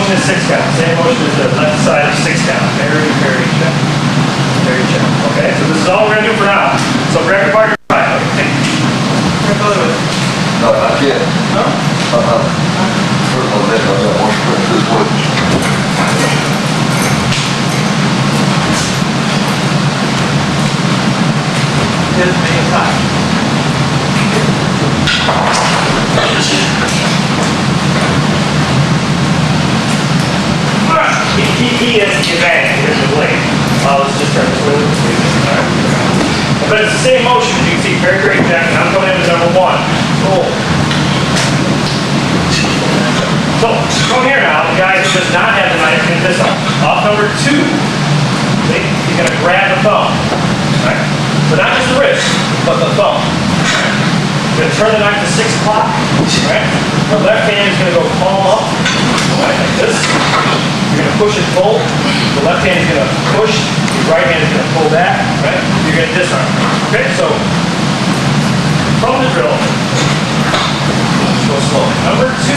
motion is 6 count. Same motion as the left side of 6 count. Very, very gentle. Very gentle. Okay, so this is all we're gonna do for now. So grab your partner. Right. Okay. No, not yet. No? First on that, I got one sprint this way. Just make it time. He is the advantage. Here's the blade. Let's just turn this way. Alright. But it's the same motion. As you can see, very great jack. I'm coming in with number 1. Cool. So, from here now, the guy who does not have the knife can this off number 2. See? He's going to grab the thumb. Right? So not just the wrist, but the thumb. You're going to turn the knife to 6 o'clock. Right? The left hand is going to go palm up. Right, like this. You're going to push and pull. The left hand is going to push. The right hand is going to pull back. Right? You're going to disarm. Okay, so from the drill, let's go slow. Number 2,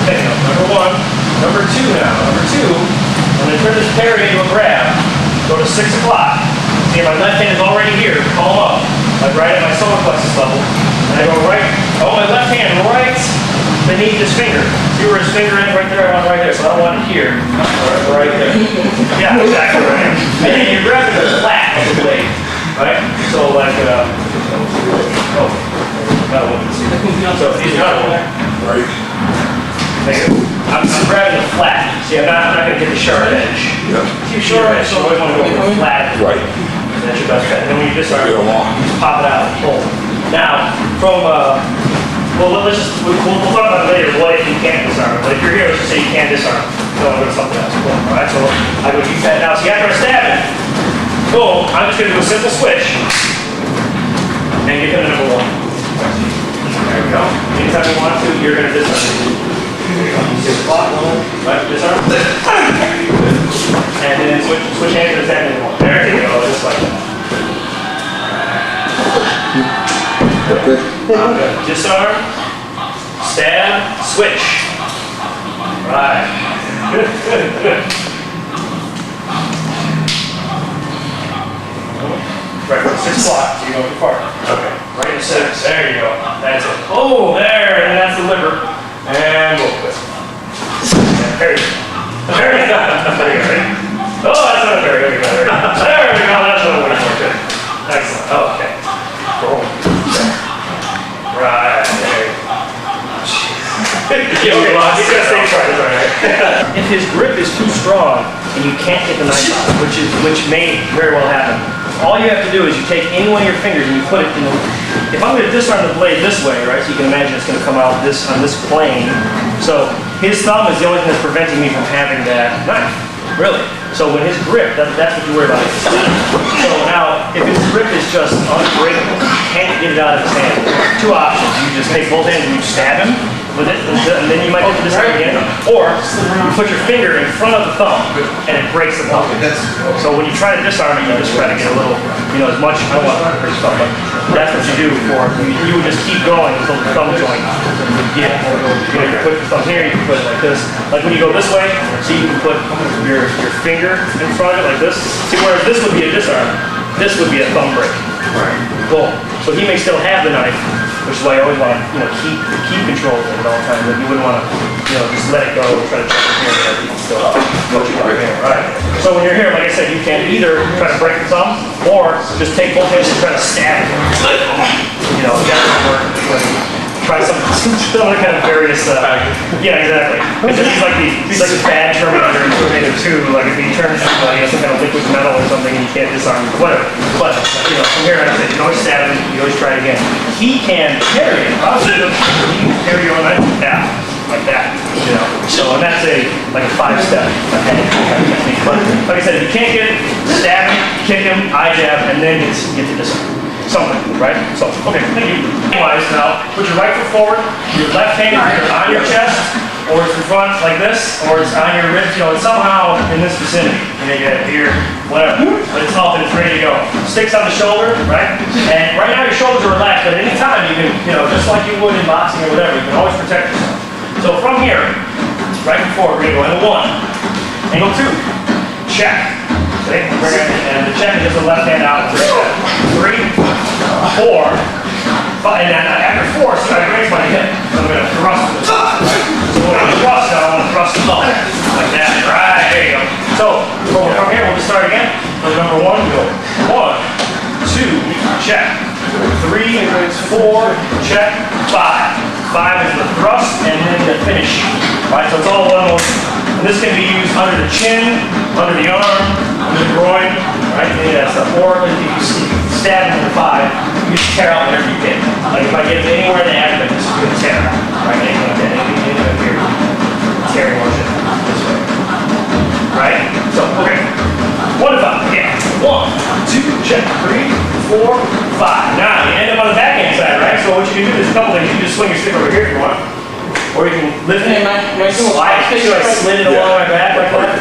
okay, number 1. Number 2 now. Number 2, when I turn this parry into a grab, go to 6 o'clock. See, my left hand is already here, palm up, like right at my solar plexus level. And I go right, my left hand right beneath his finger. See where his finger is? Right there, I want right there. So I don't want it here. Right there. Yeah, exactly right. And then you grab the flat of the blade. Right? So like, got one. So he's got one. Right. I'm grabbing the flat. See, I'm not going to get the sharp edge. Yep. Too sharp edge, so I want to go with the flat. Right. That's your best bet. And then when you disarm, just pop it out and pull. Now, from, we'll talk about it later, what if you can't disarm it. But if you're here, let's just say you can't disarm it. So I'm going to something else. Cool. All right, so I go use that now. See, after I stab it, boom, I'm just going to do a simple switch. And get to the number 1. There we go. Anytime you want to, you're going to disarm it. There you go. 6 o'clock, right, disarm. And then switch hands to the second one. There you go, just like that. Okay. Disarm, stab, switch. Right. Good, good, good. Right, 6 o'clock, so you go too far. Okay. Right in 6. There you go. That's it. Oh, there, and that's the liver. And we'll quit. There you go. There you go. There you go. Ready? Oh, that's not a very good. There we go. There we go. That's what I'm waiting for. Good. Excellent. Oh, okay. Boom. Right. There you go. He's gonna stay trying. That's all right. If his grip is too strong and you can't get the knife out, which may very well happen, all you have to do is you take any one of your fingers and you put it in the. If I'm going to disarm the blade this way, right? So you can imagine it's going to come out on this plane. So his thumb is the only thing that's preventing me from having that knife. Really. So when his grip, that's what you worry about. So now, if his grip is just unbreakable, you can't get it out of his hand. 2 options. You just take both hands and you stab him with it, and then you might get this again. Or you put your finger in front of the thumb, and it breaks the thumb. So when you try to disarm it, you just try to get a little, as much, I don't want to break the thumb, but that's what you do for, you would just keep going until the thumb joint would get. You can put the thumb here, you can put it like this. Like when you go this way, so you can put your finger in front of it like this. See, whereas this would be a disarm, this would be a thumb break. Right. Boom. So he may still have the knife, which is why you always want to, keep control of it at all times. Like you wouldn't want to, just let it go and try to check it here. You can still right. So when you're here, like I said, you can either try to break the thumb or just take both hands and try to stab it. That doesn't work. Try some other kind of various. Yeah, exactly. He's like a bad Terminator in Terminator 2. Like if he turns somebody some kind of liquid metal or something and you can't disarm him, whatever. But from here, like I said, you can always stab him. You always try it again. He can carry it. He can carry your own knife like that. So and that's like a 5-step technique. But like I said, if you can't get it, stab him, kick him, eye jab, and then get to disarm. Something, right? So, okay, thank you. Anyways, now, put your right foot forward, your left hand either on your chest, or it's in front like this, or it's on your wrist, it's somehow in this vicinity. You have here, whatever. But it's up and it's ready to go. Sticks on the shoulder, right? And right now your shoulders are relaxed, but at any time you can, just like you would in boxing or whatever, you can always protect yourself. So from here, right before, we're gonna go angle 1. Angle 2, check. See? And the check is just the left hand out. 3, 4, 5, and then after 4, see, I raise my hip. So I'm gonna thrust to the top. So when I thrust, I want to thrust up. Like that. Right, there you go. So from here, we'll just start again. So number 1, go 1, 2, check. 3, 4, check. 5. 5 is the thrust, and then the finish. Right, so it's all one motion. And this can be used under the chin, under the arm, under the groin, right? Any of that stuff. Or if you stab into the 5, you just tear out whatever you can. Like if I get it anywhere in the abdomen, this is going to tear out. Right? Anything like that. Anything up here. Tear motion. This way. Right? So, okay. 1 to 5. Yeah. 1, 2, check. 3, 4, 5. Now, you end up on the backhand side, right? So what you can do is a couple things. You can just swing your stick over here if you want. Or you can lift it, slide it, so I slid it along my back like that.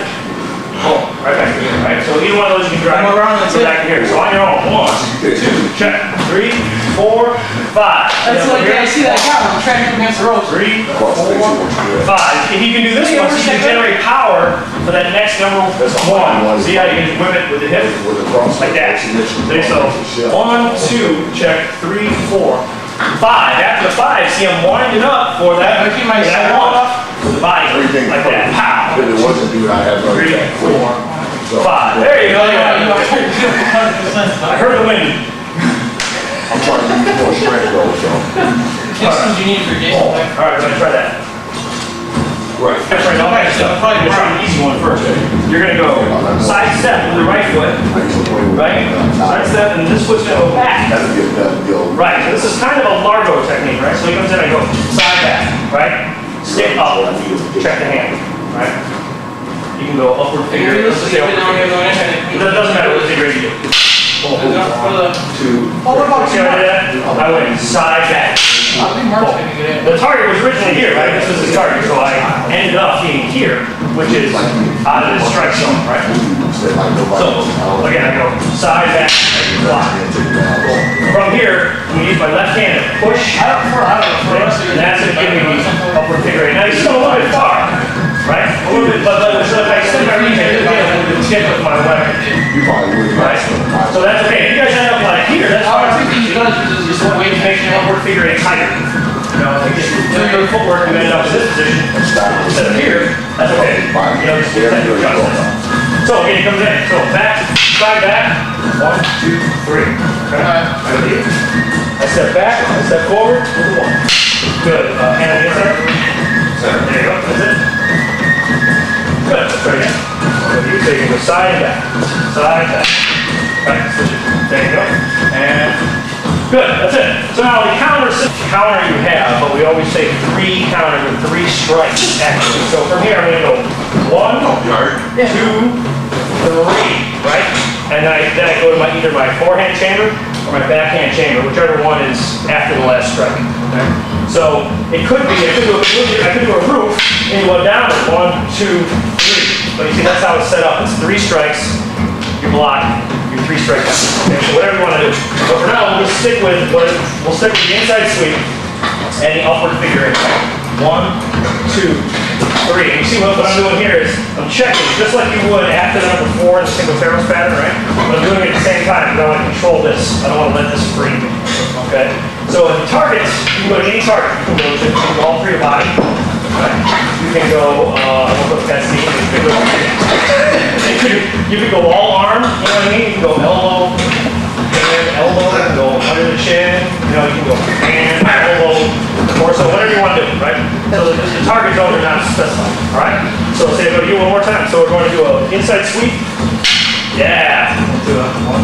Oh, right back here, right? So either one of those you can drive back here. So on your own, 1, 2, check, 3, 4, 5. That's like, I see that guy when I'm trying to come against the ropes. 3, 4, 5. If you can do this one, so you can generate power for that next number 1. See how you can whip it with the hip? Like that. See, so 1, 2, check, 3, 4, 5. After the 5, see I'm winding up for that. I keep my that side one. The body, like that. Pow. If it wasn't due, I have no 3, check. 4, 5. There you go. I heard the wind. I'm trying to use more strength though, so. Systems you need for Jason. All right, we're gonna try that. Right. That's right. I'll try the easy one first. You're gonna go side step with the right foot, right? Side step, and this foot's gonna go back. That'll get that deal. Right. So this is kind of a largo technique, right? So he comes in and go side back, right? Stick up. Check the hand, right? You can go upward figure. Let's just say upward figure. It doesn't matter what figure you do. 2. Oh, what about See how I did that? I went side back. The target was originally here, right? This was the target, so I ended up being here, which is out of the strike zone, right? So, again, I go side, back, block. From here, I'm going to use my left hand to push, and that's going to give me the upward figure eight. Now, you're still a little bit far, right? A little bit, but so if I stick my knee here, it'll be a little bit stiff with my weapon. You probably would. Right? So that's okay. If you guys end up like here, that's fine. Just want to make the upward figure eight tighter. You know, if you get your footwork, you end up in this position instead of here, that's okay. You know, just get your adjust it. So again, he comes in. So back, side back. 1, 2, 3. Okay. I step back, I step forward with the 1. Good. Hand on the inside. Center. There you go. That's it. Good. Let's try again. So you can go side and back. Side, back. Right, switch it. There you go. And good, that's it. So now the counter you have, but we always say 3 counters with 3 strikes actually. So from here I'm going to go 1, 2, 3, right? And then I go to either my forehand chamber or my backhand chamber, whichever one is after the last strike. Okay? So it could be, I could do a roof into a downward. 1, 2, 3. But you see that's how it's set up. It's 3 strikes, you block, your 3 strikes. Okay, so whatever you want to do. But for now, we'll just stick with the inside sweep and the upward figure eight. 1, 2, 3. And you see what I'm doing here is I'm checking just like you would after the number 4 in the single ferrous pattern, right? But I'm doing it at the same time because I want to control this. I don't want to let this free. Okay. So in targets, you can go to any target. You can go all through your body. Right? You can go, I won't put that scene, you can go all arm, you know what I mean? You can go elbow, hand, elbow, you can go under the chin, you know, you can go hand, elbow, torso, whatever you want to do, right? So the target zones are not specified, all right? So say go to you one more time. So we're going to do an inside sweep. Yeah, 1,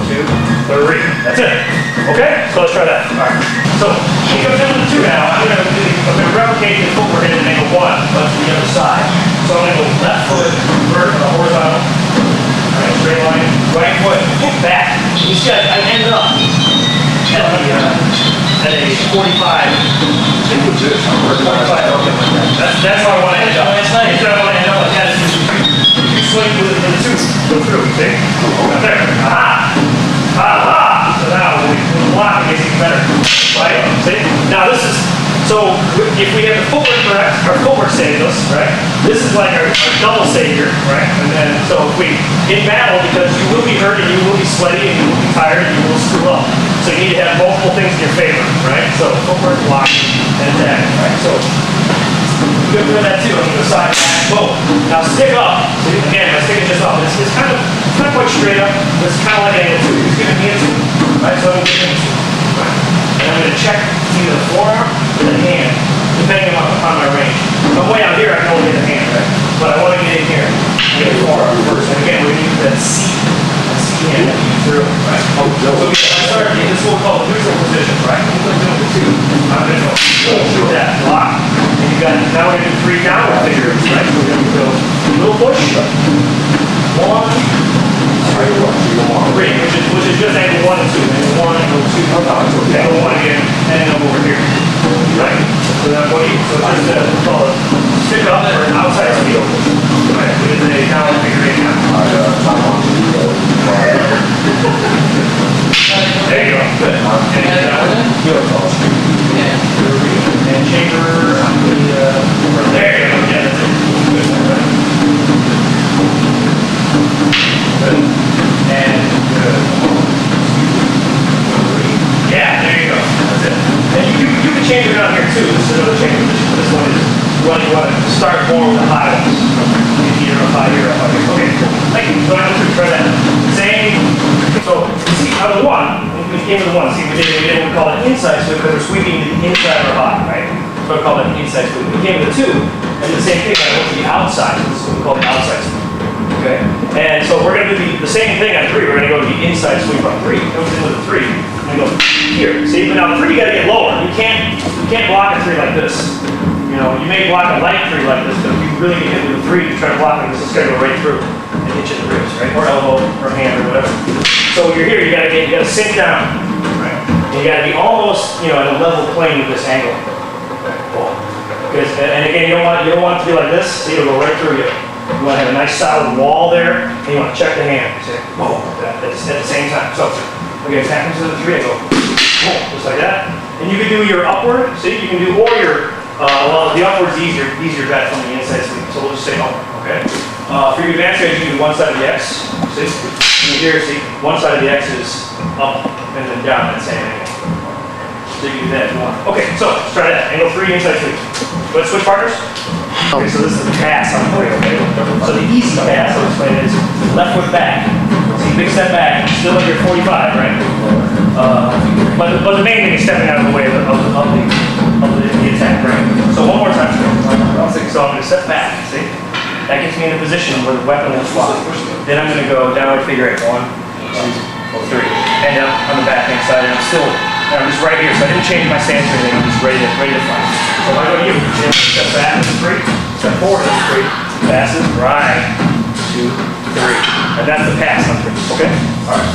2, 3. That's it. Okay, so let's try that. All right. So he comes in with the 2 now. I'm going to replicate the footwork in angle 1, but to the other side. So I'm going to go left foot, horizontal, right, straight line, right foot, back. You see, I ended up at a 45. That's how I want to end up. Instead I want to end up like that. You swing with the 2. Go through, see? There. Aha! Aha! So now we block it gets even better. Right? See? Now this is So if we have the footwork correct, our footwork saves us, right? This is like our double savior, right? And then, so if we, in battle, because you will be hurt and you will be sweaty and you will be tired and you will screw up. So you need to have multiple things in your favor, right? So footwork, block, and attack, right? So good for that too. On the side, boom. Now stick up. So again, my stick is just up. It's kind of quite straight up. But it's kind of like angle 2. He's giving me a 2, right? So I'm going to give him a 2, right? And I'm going to check either the forearm or the hand, depending upon my range. If I'm way out here, I can only get the hand, right? But I want to get in here and get the forearm first. And again, we're going to use that C hand that we use through, right? So we start in this what we call the neutral position, right? We're doing the 2. I'm going to go through that block. And you got, now we're going to do 3 downward figures, right? So we're going to go a little push. 1, 3, which is just angle 1 and 2. Angle 1, angle 2. Angle 1 again, and then over here. Right? So that's what you, so it's just call it stick up or an outside steal. Right? Which is a downward figure 8 now. There you go. Good. And chamber, there you go. Yeah, that's it. Good. And yeah, there you go. That's it. And you can change it down here too. This is another change position. This one is you want to start more with the high ones. Here up high, here up high. Okay, cool. Thank you. So I'm going to try that. Same. So see, out of the 1, we came to the 1. See, we did what we call an inside sweep because we're sweeping to the inside of our body, right? So we call that an inside sweep. We came to the 2, and the same thing. I went to the outside. This is what we call the outside sweep. Okay? And so we're going to do the same thing on 3. We're going to go to the inside sweep on 3. Comes in with a 3. And go here. See, but now the 3 you got to get lower. You can't block a 3 like this. You know, you may block a light 3 like this, but if you really get hit with a 3, you try to block it, it's going to go right through and hit you in the ribs, right? Or elbow, or hand, or whatever. So when you're here, you got to sink down, right? And you got to be almost, you know, at a level plane with this angle. Okay, cool. Because, and again, you don't want it to be like this. See, it'll go right through you. You want to have a nice solid wall there, and you want to check the hand. Say, whoa, at the same time. So, again, tap into the 3, I go, boom, just like that. And you can do your upward, see, you can do, or your, well, the upward's easier bet from the inside sweep. So we'll just say upward, okay? For your advanced guys, you can do one side of the X, see? And here, see, one side of the X is up and then down at the same angle. So you can do that if you want. Okay, so let's try that. Angle 3, inside sweep. Let's switch partners. Okay, so this is the pass on 3, okay? So the easy pass, I'll explain it, is left foot back. See, big step back, still at your 45, right? But the main thing is stepping out of the way of the attack, right? So one more time. So I'm going to step back, see? That gets me in a position where the weapon will swap. Then I'm going to go downward figure 8. 1, 2, 3. And up on the back hand side, and I'm just right here. So I didn't change my stance or anything. I'm just ready to fight. So if I go to you, step back, 3. Step forward, 3. Passes, right. 2, 3. And that's the pass on 3. Okay? All right.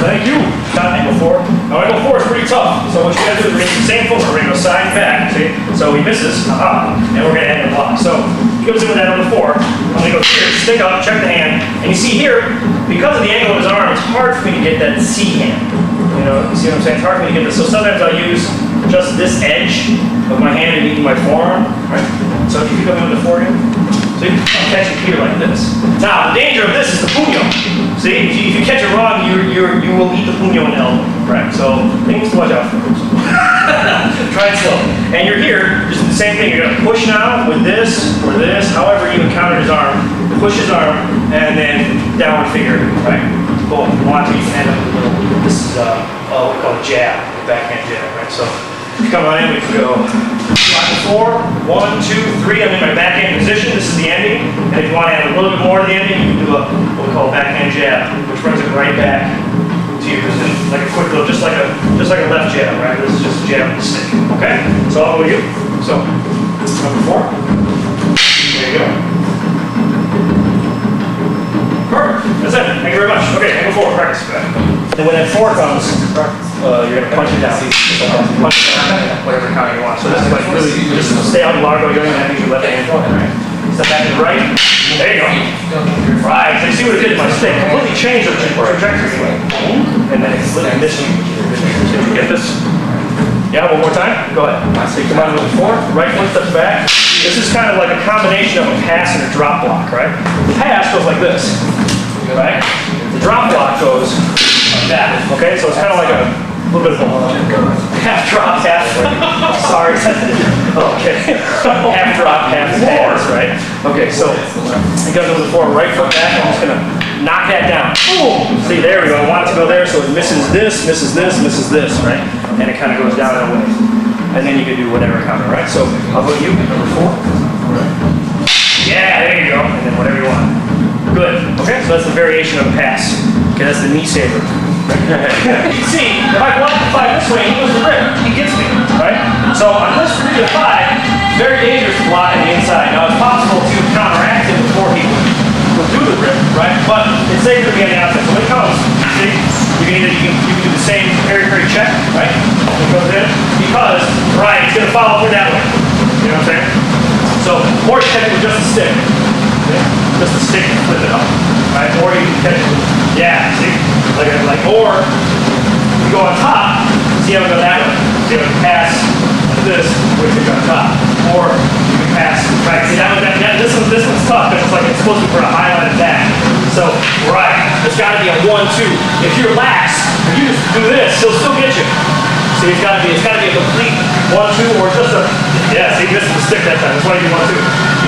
Thank you. Not angle 4. Now angle 4 is pretty tough. So what you gotta do is we're gonna do the same foot. We're gonna go side and back. See? So he misses. And we're gonna end the block. So he goes in with that on the 4. I'm gonna go here, stick up, check the hand. And you see here, because of the angle of his arm, it's hard for me to get that C hand. You know, you see what I'm saying? It's hard for me to get this. So sometimes I'll use just this edge of my hand and even my forearm. Right? So if you come in with the forearm, so you can catch it here like this. Now, the danger of this is the puño. See, if you catch it wrong, you will eat the puño in the elbow, right? So, things to watch out for. Try it slow. And you're here, just the same thing. You're going to push now with this, or this, however you encounter his arm. Push his arm, and then downward figure, right? Boom. Watch it, you can end up with a little, this is what we call a jab, a backhand jab, right? So, if you come on in, we can go 4, 1, 2, 3. I'm in my backhand position. This is the ending. And if you want to add a little bit more to the ending, you can do what we call a backhand jab, which brings it right back to your position, like a quick little, just like a left jab, right? This is just a jab with the stick. Okay? So I'll go with you. So number 4. There you go. Perfect. That's it. Thank you very much. Okay, angle 4. Practice. And when that 4 comes, you're going to punch it down. Punch it down, whatever count you want. So this is like really, just stay out largo. You don't even have to use your left hand. Right? Step back to the right. There you go. Right. So you see what it did to my stick? Completely changed the trajectory. And then it's literally missing. Did you get this? Yeah, one more time. Go ahead. So you come out moving forward, right foot steps back. This is kind of like a combination of a pass and a drop block, right? The pass goes like this, right? The drop block goes like that, okay? So it's kind of like a little bit of a half drop, half, sorry. Okay. Half drop, half pass, right? Okay, so it goes moving forward, right foot back. I'm just gonna knock that down. Boom! See, there we go. I want it to go there, so it misses this, misses this, misses this, right? And it kind of goes down that way. And then you can do whatever counter, right? So I'll put you, number 4. Yeah, there you go. And then whatever you want. Good. Okay, so that's the variation of a pass. Okay, that's the knee saver. You can see, if I block the 5 this way, he goes to rip. He gets me, right? So on this particular 5, it's very dangerous to block on the inside. Now, it's possible to counteract it before he will do the rip, right? But it's safer to be on the outside. So when it comes, see, you can do the same very check, right? It goes in, because, right, it's going to follow through that way. You know what I'm saying? So, or you catch it with just a stick. Okay? Just a stick and flip it up, right? Or you can catch it with, yeah, see? Or you go on top, see how we go that way. See how we pass this, which is on top. Or you can pass, right? See, this one's tough, because it's like it's supposed to be for a highlighted back. So, right, there's got to be a 1-2. If you're lax, if you just do this, he'll still get you. See, it's got to be a complete 1-2 or just a, yeah, see, this is the stick that time. That's why you do 1-2.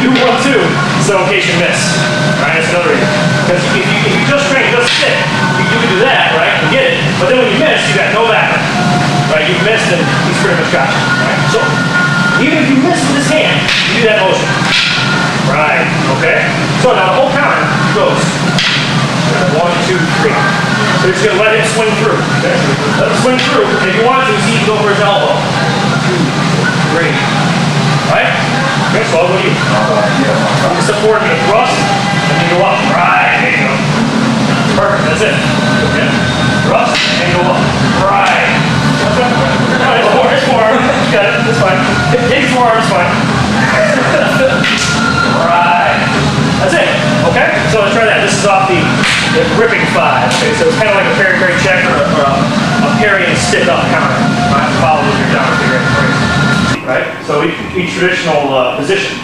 You do 1-2, so in case you miss. Right, that's another reason. Because if you just train, just stick, you can do that, right, and get it. But then when you miss, you got no backup. Right, you missed and he's pretty much got you. Right? So, even if you miss with this hand, you do that motion. Right, okay? So now the whole counter goes 1, 2, 3. So you're just going to let him swing through. Okay? Let him swing through, and if you want to, see, he can go for his elbow. 2, 3. Right? Okay, so I'll go to you. You step forward and thrust, and then go up. Right, there you go. Perfect, that's it. Okay? Thrust, and go up. Right. Okay. No, it's forearm. You got it, it's fine. It's forearm, it's fine. Right. That's it. Okay? So let's try that. This is off the ripping 5. Okay, so it's kind of like a parry check or a parry and stick up counter. Right? Follow with your down figure eight. Right? So each traditional position.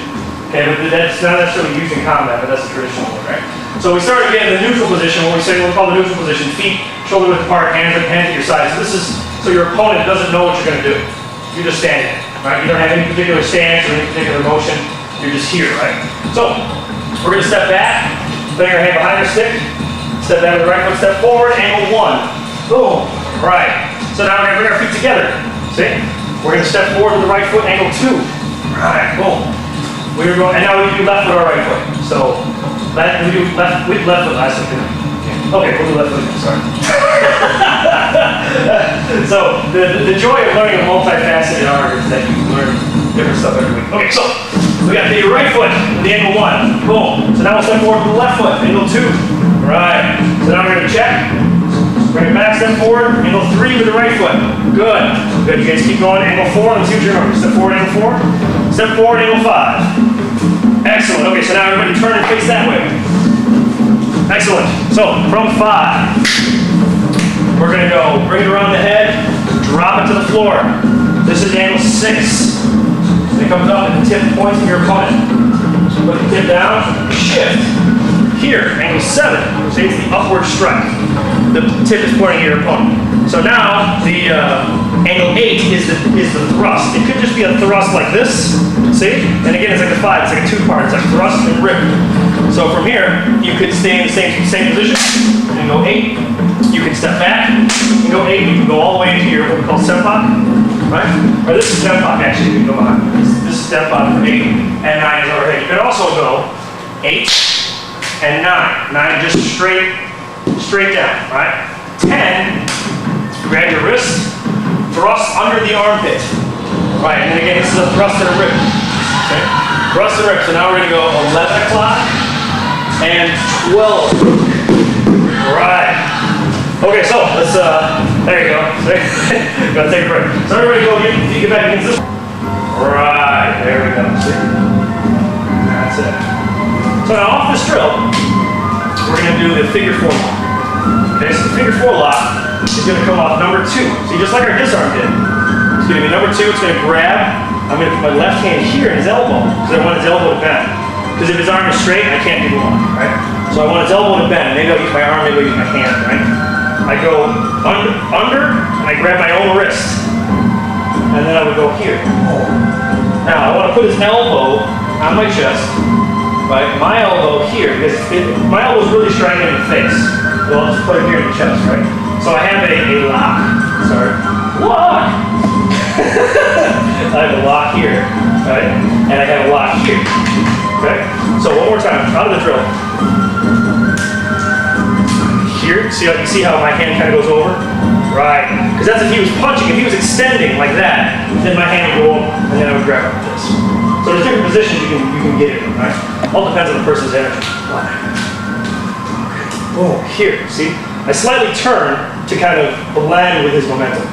Okay, but that's not necessarily used in combat, but that's the traditional one, right? So we started getting the neutral position, what we call the neutral position, feet shoulder width apart, hands at your sides. So this is so your opponent doesn't know what you're going to do. You're just standing, right? You don't have any particular stance or any particular motion. You're just here, right? So we're going to step back, put your hand behind your stick, step back with the right foot, step forward, angle 1. Boom. Right. So now we're going to bring our feet together. See? We're going to step forward with the right foot, angle 2. Right. Boom. We're going, and now we do left foot or right foot. So we do left foot last time. Okay, we'll do left foot. Sorry. So the joy of learning a multifaceted art is that you learn different stuff every week. Okay, so we got the right foot, the angle 1. Boom. So now we'll step forward with the left foot, angle 2. Right. So now we're going to check. Bring it back, step forward, angle 3 with the right foot. Good. Good. You guys keep going. Angle 4. Let's see what you remember. Step forward, angle 4. Step forward, angle 5. Excellent. Okay, so now everybody turn and face that way. Excellent. So from 5, we're going to go bring it around the head, drop it to the floor. This is angle 6. It comes up and the tip points to your opponent. So put the tip down, shift. Here, angle 7. See, it's the upward strike. The tip is pointing at your opponent. So now the angle 8 is the thrust. It could just be a thrust like this. See? And again, it's like a 5. It's like a 2-part. It's like thrust and rip. So from here, you could stay in the same position and go 8. You can step back and go 8. You can go all the way into your what we call senpak, right? Or this is senpak actually. You can go behind. This is senpak for 8 and 9 is overhead. You can also go 8 and 9. 9 just straight down, right? 10. Grab your wrist, thrust under the armpit. Right, and then again, this is a thrust and a rip. Okay? Thrust and rip. So now we're going to go 11 o'clock and 12. Right. Okay, so let's, there you go. Gotta take a break. So everybody go, get back against this. Right, there we go. See? That's it. So now off this drill, we're going to do the figure 4 lock. Okay, so the figure 4 lock is going to come off number 2. See, just like our disarm did. So gonna be number 2, it's gonna grab, I'm gonna put my left hand here in his elbow, because I want his elbow to bend. Because if his arm is straight, I can't do the lock, right? So I want his elbow to bend. Maybe I'll use my arm, maybe I'll use my hand, right? I go under, and I grab my own wrist. And then I would go here. Now, I want to put his elbow on my chest, right? My elbow here, because my elbow is really striking in the face. Well, I'll just put it here in the chest, right? So I have a lock. Sorry. Lock! I have a lock here, right? And I have a lock here. Okay? So one more time, out of the drill. Here, see how my hand kind of goes over? Right. Because that's if he was punching, if he was extending like that, then my hand would go over, and then I would grab it like this. So there's different positions you can get it in, right? All depends on the person's energy. Oh, here, see? I slightly turn to kind of blend with his momentum.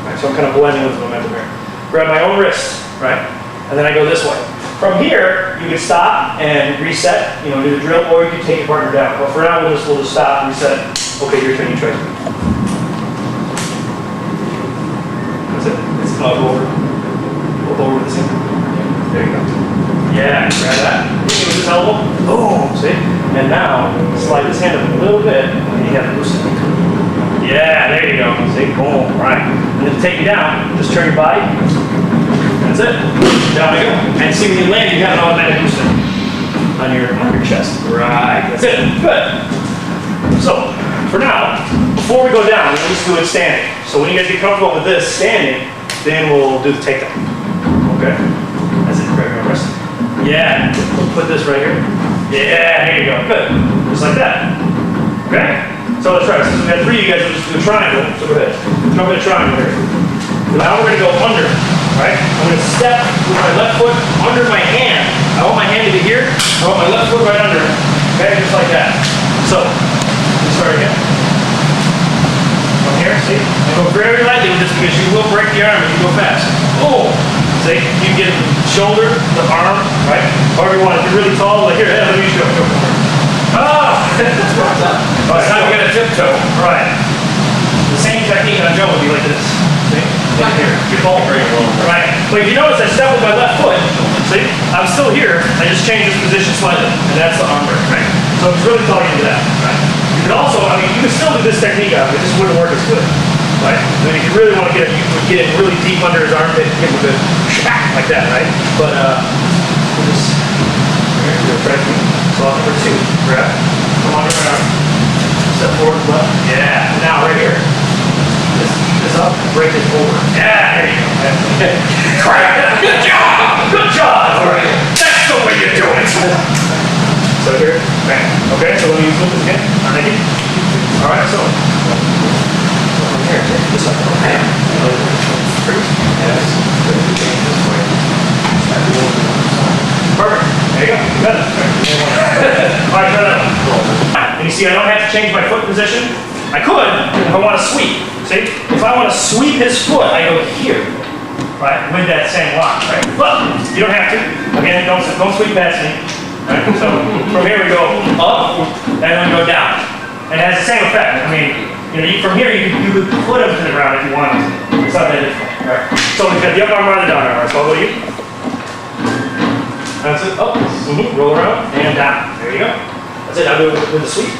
Right, so I'm kind of blending with his momentum here. Grab my own wrist, right? And then I go this way. From here, you can stop and reset, do the drill, or you can take your partner down. But for now, we'll just stop, reset. Okay, your turn, you try. That's it. It's up over. Flip over with the same. There you go. Yeah, grab that. Hit with his elbow. Boom, see? And now, slide his hand up a little bit, and you have to loosen it. Yeah, there you go. See? Boom, right. And then to take you down, just turn your body. That's it. Down we go. And see when you land, you have an automatic booster on your chest. Right. That's it. Good. So, for now, before we go down, let's do it standing. So when you guys get comfortable with this standing, then we'll do the takedown. Okay? That's it. Grab your wrist. Yeah. Put this right here. Yeah, here you go. Good. Just like that. Okay? So let's try this. So we got 3 of you guys will just do a triangle. So go ahead. Jump in a triangle here. Now we're going to go under. Right? I'm going to step with my left foot under my hand. I want my hand to be here. I want my left foot right under it. Okay? Just like that. So, let's start again. From here, see? I go very lightly with this because you will break the arm if you go fast. Oh! See? You get the shoulder, the arm, right? However you want. If you're really tall, like here, let me show you. Ah! Right, now we're going to tiptoe. Right. The same technique on Joe would be like this. See? Right here. You fall very well. Right. But if you notice, I step with my left foot. See? I'm still here. I just change this position slightly. And that's the arm break, right? So it's really tall you do that. Right? You can also, you can still do this technique out. It just wouldn't work as good. Right? I mean, if you really want to get it, you would get it really deep under his armpit and give him a good shack like that, right? But, we'll just, here, try to, so number 2. Grab. Come on, your arm. Step forward, left. Yeah. Now, right here. This up, break it forward. Yeah, there you go. Crap! Good job! Good job! All right. That's the way you do it. So here, bang. Okay, so let me flip this again. All right, so from here, this up. Bam. Yes. Perfect. There you go. You got it. All right, try that. And you see, I don't have to change my foot position. I could if I want to sweep. See? If I want to sweep his foot, I go here, right, with that same lock, right? But you don't have to. Again, don't sweep past me. Right? So from here we go up, and then we go down. And it has the same effect. I mean, from here you could put him to the ground if you wanted to. It's not that difficult, right? So we've got the up arm or the down arm. So I'll go to you. That's it. Up. Roll around and down. There you go. That's it. I'll do it with the sweep.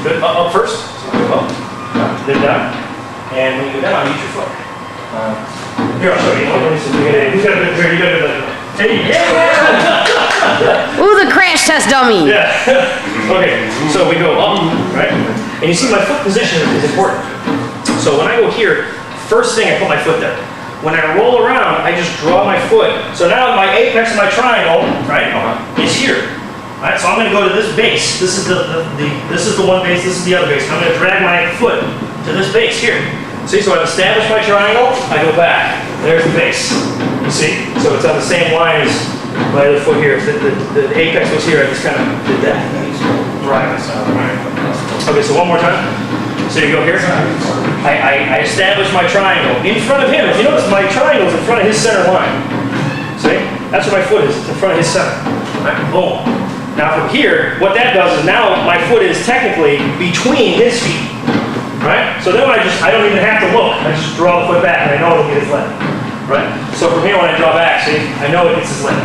Good. Up first. So go up. Then down. And when you go down, use your foot. Here, I'll show you. Who's got a good trigger? You got a good. Hey, yeah! Ooh, the crash test dummy. Yeah. Okay, so we go up, right? And you see my foot position is important. So when I go here, first thing I put my foot there. When I roll around, I just draw my foot. So now my apex of my triangle, right, is here. Alright, so I'm going to go to this base. This is this is the one base, this is the other base. I'm going to drag my foot to this base here. See, so I've established my triangle, I go back. There's the base. You see? So it's on the same line as my other foot here. The apex was here, I just kind of did that. Right. Okay, so one more time. So you go here. I establish my triangle in front of him. If you notice, my triangle is in front of his center line. See? That's where my foot is. It's in front of his center. Right? Boom. Now from here, what that does is now my foot is technically between his feet, right? So then when I don't even have to look. I just draw the foot back and I know it'll get his leg, right? So from here when I draw back, see, I know it gets his leg.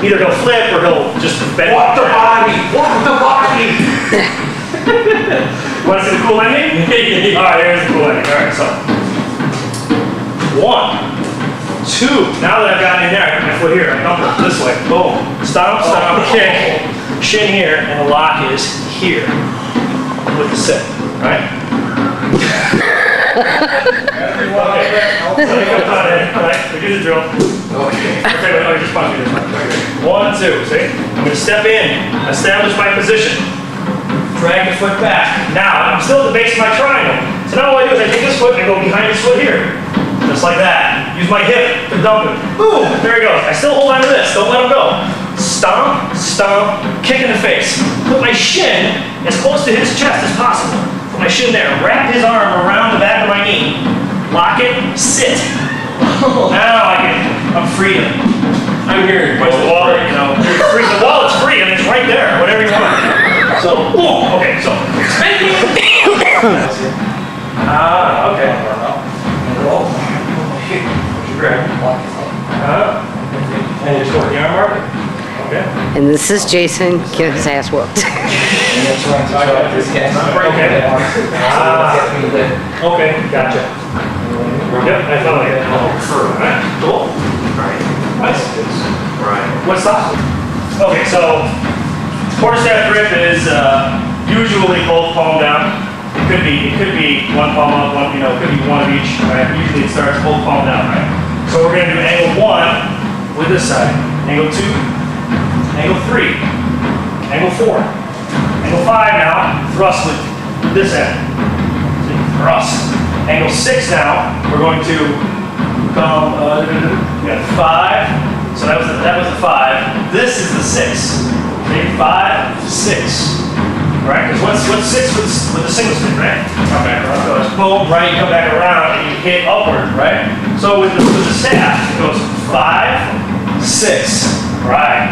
Either he'll flip or he'll just bend. Walk the body! Walk the body! Want to see the cool ending? All right, here's the cool ending. All right, so 1, 2. Now that I've gotten in there, I put my foot here. I dump it this way. Boom. Stomp, stomp, kick. Shin here, and the lock is here with the sit. Right? Okay. Right? We do the drill. Okay. Okay, wait, just punch me this one. 1, 2. See? I'm going to step in, establish my position, drag the foot back. Now, I'm still at the base of my triangle. So now what I do is I take this foot and I go behind this foot here. Just like that. Use my hip to dump it. Boom! There he goes. I still hold on to this. Don't let him go. Stomp, stomp, kick in the face. Put my shin as close to his chest as possible. Put my shin there. Wrap his arm around the back of my knee. Lock it, sit. Now I'm freedom. I'm here. Where's the wallet? You know, free. The wallet's free. I mean, it's right there. Whatever you want. So, boom. Okay, so. Okay. Grab. And you just go with the arm mark. Okay. And this is Jason getting his ass whooped. Okay. Okay, gotcha. Yep, I found it. Alright, cool. Alright. Nice. Right. What's that? Okay, so quarterstaff grip is usually both palm down. It could be one palm up, one, it could be one of each. Right? Usually it starts both palm down, right? So we're gonna do angle 1 with this side, angle 2, angle 3, angle 4, angle 5 now, thrust with this end. See? Thrust. Angle 6 now, we're going to come, we got 5, so that was the 5. This is the 6. See? 5, 6. Right? Because what's 6 with the single stick, right? Come back around. So it's boom, right? You come back around and you hit upward, right? So with the staff, it goes 5, 6, right?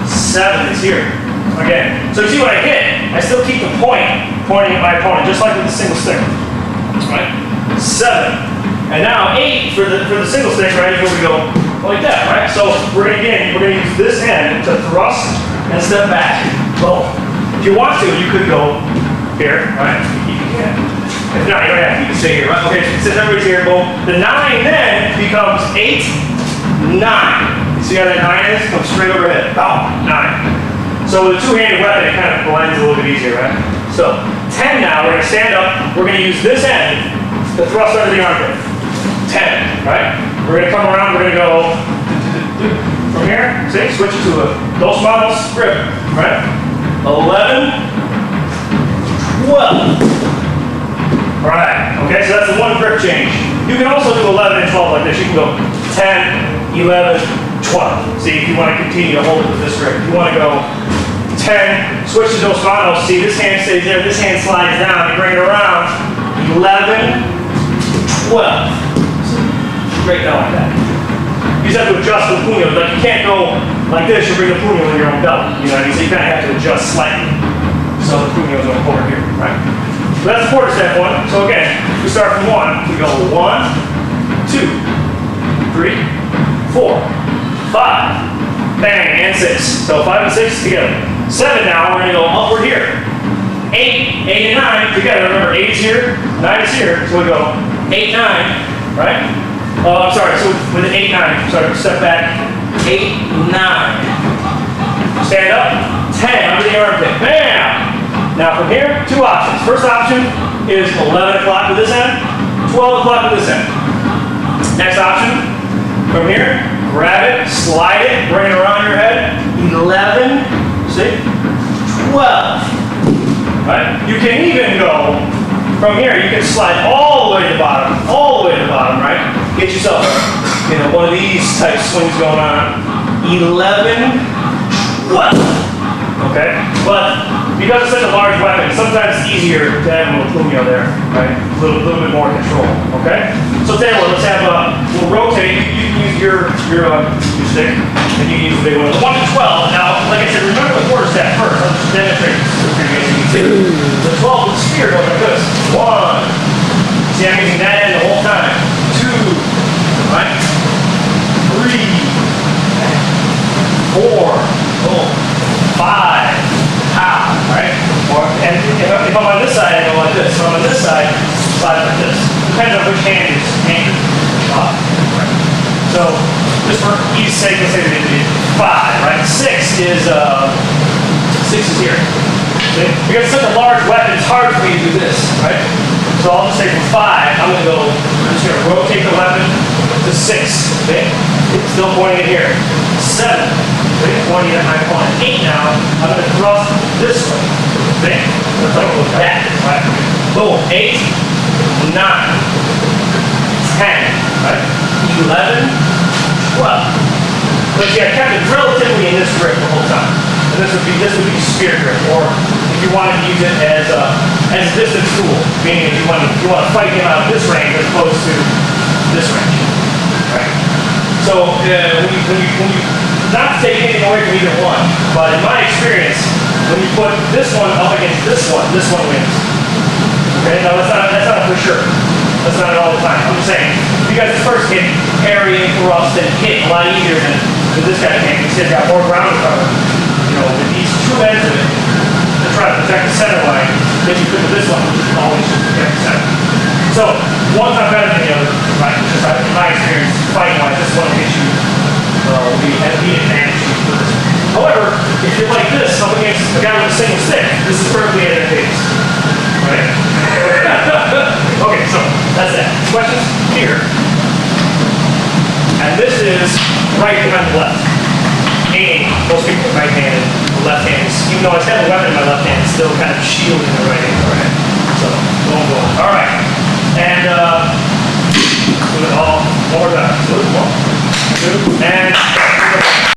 7 is here. Again. So you see what I hit? I still keep the point pointing at my opponent, just like with the single stick. Right? 7. And now 8 for the single stick, right? Is where we go like that, right? So we're gonna use this end to thrust and step back. Boom. If you want to, you could go here, right? You can. If not, you don't have to. You can stay here, right? Okay, since everybody's here, boom. The 9 then becomes 8, 9. You see how that 9 is? Comes straight overhead. Boom, 9. So with a two-handed weapon, it kind of blends a little bit easier, right? So 10 now, we're going to stand up. We're going to use this end to thrust under the armpit. 10, right? We're going to come around. We're going to go from here. See, switch it to a dos manos grip, right? 11, 12. Alright, okay, so that's the one grip change. You can also do 11 and 12 like this. You can go 10, 11, 12. See, if you want to continue to hold it with this grip. If you want to go 10, switch to dos manos. See, this hand stays there, this hand slides down. You bring it around. 11, 12. Straight down like that. You just have to adjust the puño. Like you can't go like this, you bring the puño in your own belt. You know what I mean? So you kind of have to adjust slightly. So the puño's over forward here, right? So that's the quarterstaff one. So again, we start from 1. We go 1, 2, 3, 4, 5, bang, and 6. So 5 and 6 together. 7 now, we're going to go upward here. 8, 8 and 9 together. Remember, 8 is here, 9 is here. So we go 8, 9, right? I'm sorry, so with an 8, 9, sorry, step back, 8, 9. Stand up, 10 under the armpit, bam! Now from here, 2 options. First option is 11 o'clock with this end, 12 o'clock with this end. Next option, from here, grab it, slide it, bring it around your head, 11, see, 12. Right? You can even go from here, you can slide all the way to the bottom, right? Get yourself, one of these type swings going on. 11, 12. Okay? But because it's such a large weapon, sometimes it's easier to have a little puño there, right? A little bit more control. Okay? So tell you what, we'll rotate. You can use your stick, and you use the big one. The 1 to 12. Now, like I said, remember the quarter step first. I'll just demonstrate this for you guys. You can see. The 12 with the sphere goes like this. 1. See, I'm using that end the whole time. 2. Right? 3. 4. Boom. 5. Pow. Right? And if I'm on this side, I go like this. So I'm on this side, slide like this. Depends on which hand is anchored. Right. So, just for ease sake, let's say that it's 5, right? 6 is here. See? Because it's such a large weapon, it's hard for me to do this, right? So I'll just say from 5, I'm just gonna rotate the weapon to 6, okay? It's still pointing it here. 7, okay? Pointing at my opponent. 8 now, I'm gonna thrust this way, okay? It's like that, right? Boom, 8, 9, 10, right? 11, 12. But see, I kept it relatively in this grip the whole time. And this would be spear grip, or if you wanted to use it as a distance tool, meaning if you want to fight him out of this range as opposed to this range. Right? So when you not to take anything away from either one, but in my experience, when you put this one up against this one wins. Okay, now that's not for sure. That's not all the time. I'm just saying, if you guys first hit parry and thrust and hit a lot easier than this guy can, because he's got more ground to cover. You know, with these two ends of it, to try to protect the center line, then you could with this one, which is always just protect the center. So, one's not better than the other, right? Just in my experience, fighting-wise, this one hits you, will be at the advantage for this. However, if you're like this, up against a guy with a single stick, this is perfectly advantageous. Right? Okay, so that's that. Questions? Here. And this is right behind the left. Aiming, most people are right-handed. The left hand is, even though I have a weapon in my left hand, it's still kind of shielding the right hand. All right. So, boom. All right. And do it all one more time. 1, 2, and